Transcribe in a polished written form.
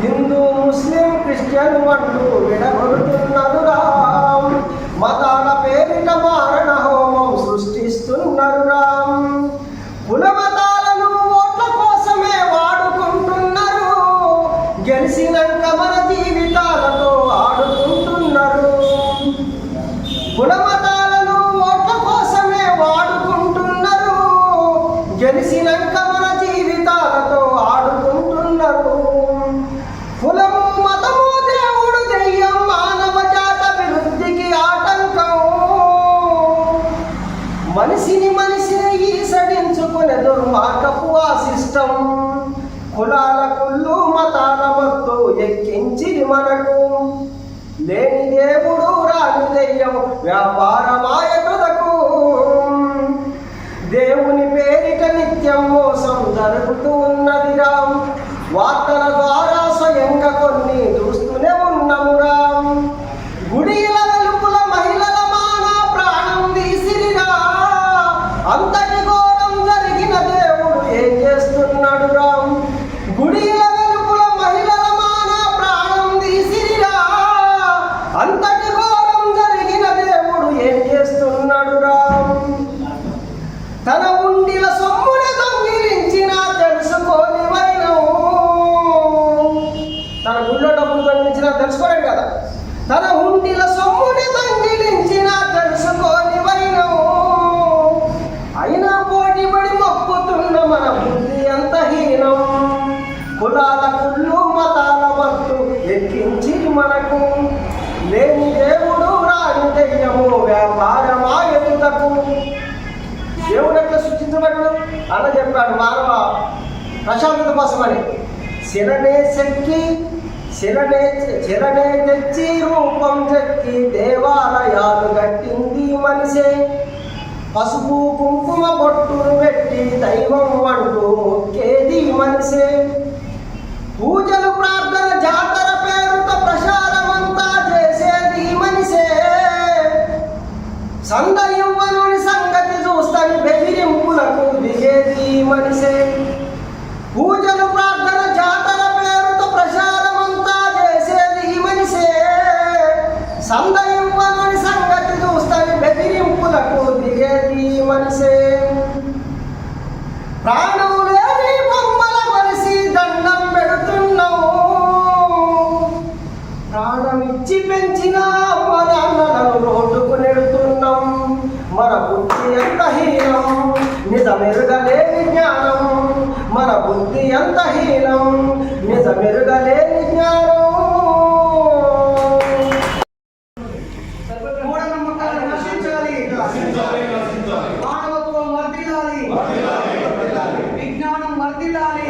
హిందూ ముస్లిం Christian అంటూ విడగొడుతున్నారు రామ్. మతాల పేరిట మారణ హోమం సృష్టిస్తున్నారు రామ్. కుల మతాలను ఓట్ల కోసమే వాడుకుంటున్నారు. గెలిచినాక మన జీవితాలతో ఆడుకుంటున్నారు. కుల మతాలను ఓట్ల కోసమే వాడుకుంటున్నారు. గెలిచినాక మన జీవితాలతో ఆడుకుంటున్నారు. కులము మతము దేవుడు దెయ్యం మానవ జాత అభివృద్ధికి ఆటంకం. మనిషిని ఈసడించుకునే దుర్మార్గపు ఆశిష్టం. కులాల కుళ్ళు మతాల మత్తు ఎక్కించి మనకు లేని దేవుడు రాని దెయ్యం వ్యాపారమాయకులకు. దేవుని పేరిట నిత్యం మోసం జరుగుతూ ఉన్నది రామ్. వార్తల ద్వారా స్వయంగా కొన్ని చూస్తూనే ఉన్నాము రామ్. గుడిల వెలుపుల మహిళల మాన ప్రాణం తీసిరిరా. అంతటి ఘోరం జరిగిన దేవుడు ఏం చేస్తున్నాడు రామ్. గుడిల వెలుపుల మహిళల మాన ప్రాణం తీసిరిరా. అంతటి ఘోరం జరిగిన దేవుడు ఏం చేస్తున్నాడు రామ్. తన ఉండిల సొమ్ముని దొంగిలించిన తెలుసుకోని వైనం. తన గుళ్ళో డబ్బులు దొంగిలించిన తెలుసుకోలేడు కదా. తన ఉండిల సొమ్ముని దొంగిలించిన తెలుసుకోని వైనం. అయినా పోటీపడి మొక్కుతున్న మన బుద్ధి ఎంత హీనం. కులాల కుళ్ళు మతాల మత్తు ఎక్కించి మనకు లేని దేవుడు రాని దెయ్యము వ్యాపారమాయతులకు. దేవుడు ఎట్లా సృష్టించబడ్డు అన్న చెప్పాడు మానవ ప్రశాంతత కోసమని. శిలనే తెచ్చి రూపం చెక్కి దేవాలయాలు కట్టింది మనిషే. పసుపు కుంకుమ బొట్టును పెట్టి దైవం అంటూ మొక్కేది మనిషే. పూజలు ప్రార్థన జాతర పేరుతో ప్రసారమంతా చేసేది మనిషే. సంద యువనుని సంగతి చూస్తని బెదిరింపులకు దిగేది మనిషే. పూజలు ప్రార్థన జాతర పేరుతో ప్రసారమంతా చేసేది మనిషే. సంద యువనుని సంగతి చూస్తని బెదిరింపులకు దిగేది మనిషే. ప్రాణం లేని బొమ్మల మనిషి దండం పెడుతున్నావు. ప్రాణమిచ్చి పెంచిన అమ్మ నాన్నలను రోడ్డుకు నెడుతున్నాం. మన బుద్ధి ఎంత హీనం నిజమెరుగలేని జ్ఞానం. మన బుద్ధి ఎంత హీనం నిజమెరుగలేని జ్ఞానం. మూఢనమ్మకాలను నశించాలి. మానవత్వం వర్ధిల్లాలి. విజ్ఞానం వర్ధిల్లాలి.